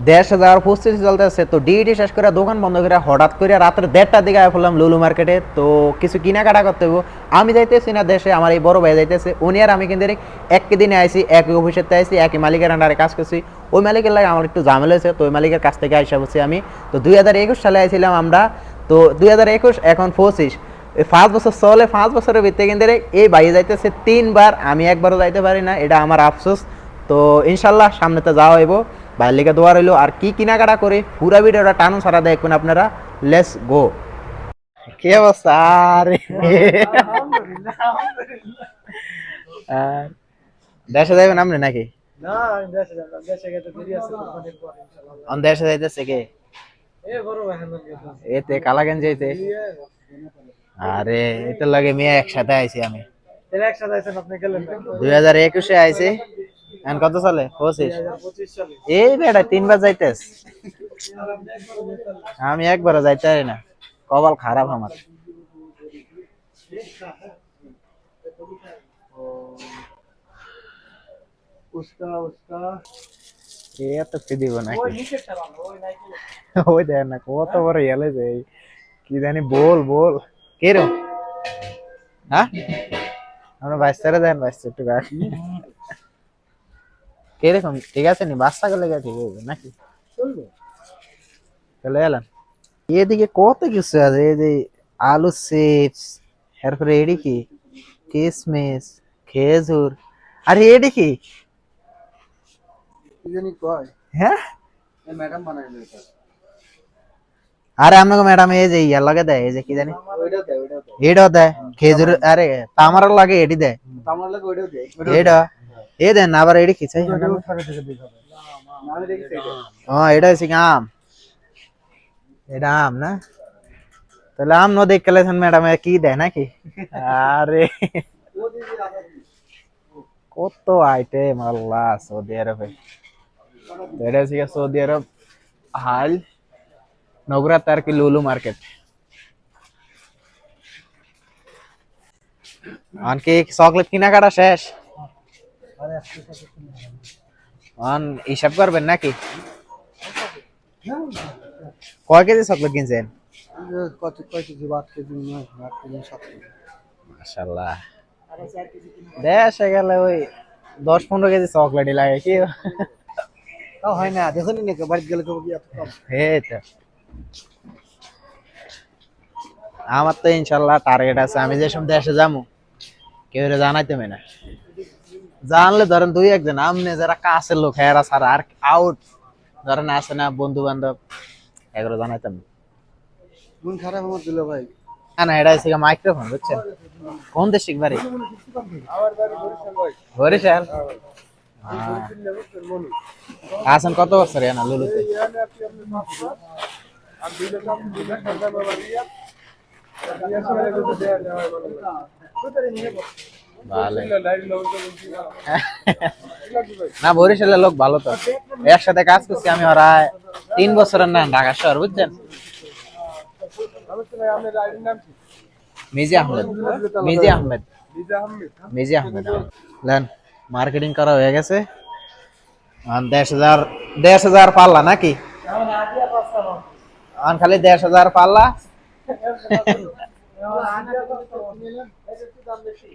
দেশে যাওয়ার প্রস্তুতি চলতেছে, তো ডিউটি শেষ করে দোকান বন্ধ করে হঠাৎ করে রাতের 1:30টার দিকে আয় পড়লাম লুলু মার্কেটে। তো কিছু কেনাকাটা করতে হইব। আমি যাইতেছি না দেশে, আমার এই বড় ভাই যাইতেছে। উনি আর আমি কিন্তু একই দিনে আইছি, একই অফিসেতে আইছি, একই মালিকের আন্ডারে কাজ করছি। ওই মালিকের লাগে আমার একটু ঝামেলা হয়েছে, তো ওই মালিকের কাছ থেকে আইসা বসছি আমি। তো 2021 সালে আইছিলাম আমরা। তো 2021 এখন 25, 5 বছর চলে। 5 বছরের ভিতরে কিন্তু এই ভাই যাইতেছে 3বার, আমি একবারও যাইতে পারি না, এটা আমার আফসোস। তো ইনশাল্লাহ সামনেতে যাওয়া হইব। ভাইয়ের লিগে দোয়া রইলো। আর কি কেনাকাটা করে পুরা ভিডিওটা টানো সারা দেখবেন আপনারা। Let's go. কি অবস্থা? আরে আর দেশে যাইবেন আপনি নাকি? না আমি দেশে যাব না, দেশে গেলে দেরি আছে কোরবানির পর ইনশাআল্লাহ। অন দেশে যাইতেছে কে? এ বড় ভাই হান্নান গেছে। এতে কালাগঞ্জ যাইতে। আরে এটার লাগে মেয়ে একসাথে আইছি আমি। এর একসাথে আছেন আপনি গেলেন না? 2021-এ আইছি। এখন কত সালে? 25। 2025 সালে। এই বেটা 3বার যাইতেস। আমি একবারও যাইতে পারি না, কপাল খারাপ আমার। উস্কা উস্কা এ এত কি দিব ওই নাকি? নিচেরটা ভালো, ওই নাইকে। ওই দেখ না কত বড় এলে যে কি জানি বল বল কে রে? হ্যাঁ, আমরা বাইস্তারে দেন, বাইস্তা একটু গাছ কে রকম ঠিক আছে নি? বাচ্চা গেলে ঠিক হবে নাকি? চলবে। চলে এলাম। এদিকে কত কিছু আছে, এই যে আলু চিপস, এরপরে এডি কি কিসমিস, খেজুর। আরে এডি কি? কি জানি কয়? হ্যাঁ, এই ম্যাডাম বানাইলো এটা। আরে আপনাকে ম্যাডাম এই যে ইয়ার লাগে দেয়, এই যে কি জানি ওইটা দে, ওইটা দে। এটাও দেয় খেজুর। আরে তামার লাগে এডি দেয় আমার লাগে ওইটাও দে। এটা। এ দেন আবার এডি কি চাই? ওইটাও সাথে থেকে দিতে হবে। না আমি দেখি এটা। এটা হচ্ছে কি আম? এটা আম না? তাহলে আম ন দেখ কেলেছেন ম্যাডাম কি দেয় নাকি? আরে ও দিদি রাখা দিদি। কত আইটেম আল্লাহ সৌদি আরবে। তো এটা হচ্ছে গিয়ে সৌদি আরব হাল নগরা তার কি লুলু মার্কেট। আনকি চকলেট কেনাকাটা শেষ? আরে আজকে সাথে শুনি। অন হিসাব করবেন নাকি? কয় কেজি চকলেট কিনছেন? কত কয় কেজি 8 কেজি 9 8 কেজি 7 কেজি। মাশাআল্লাহ। আরে 4 কেজি কিনা। দেশে গেলে ওই 10-15 কেজি চকলেটই লাগে কি? তাও হয় না, দেখুন না বাড়ি গেলে তো এত কম। এই তো আমার তো ইনশাল্লাহ টার্গেট আছে, আমি যে সব দেশে যাবো কেউ জানাইতে না। জানলে ধরেন 2-1 জন, আমনে যারা কাছের লোক এরা ছাড়া আর আউট ধরেন আছে না বন্ধু বান্ধব, এগুলো জানাইতাম না। মন খারাপ আমার দিল ভাই। না এটা হচ্ছে মাইক্রোফোন বুঝছেন। কোন দেশ শিখবারে? আমার বাড়ি বরিশাল ভাই। বরিশাল। বরিশাল লেভেল মনু। আছেন কত বছর এনা লুলুতে? এই আনে আপনি মাফ আর দিলে কাম দিলে খাজা বাবা রিয়া। রিয়া সবাই তো দেয়া দেওয়া ভালো। কোথায় নিয়ে বল? ভালো লাইভ লোক বলছি। না, বরিশালের লোক ভালো তো। একসাথে কাজ করছি আমি, ওরা 3 বছরের না ঢাকা শহর বুঝছেন। নমস্তে ভাই, আপনার আইডির নাম কি? মিজি আহমেদ। মিজি আহমেদ। লিজা আহমেদ। মিজি আহমেদ। লেন মার্কেটিং করা হয়ে গেছে। 10,000 পাল্লা নাকি? এখন আদিয়া পাঁচটা নাম। এখন খালি 10,000 পাল্লা। এখন আদিয়া পাঁচটা নিলাম। এটা একটু দাম বেশি।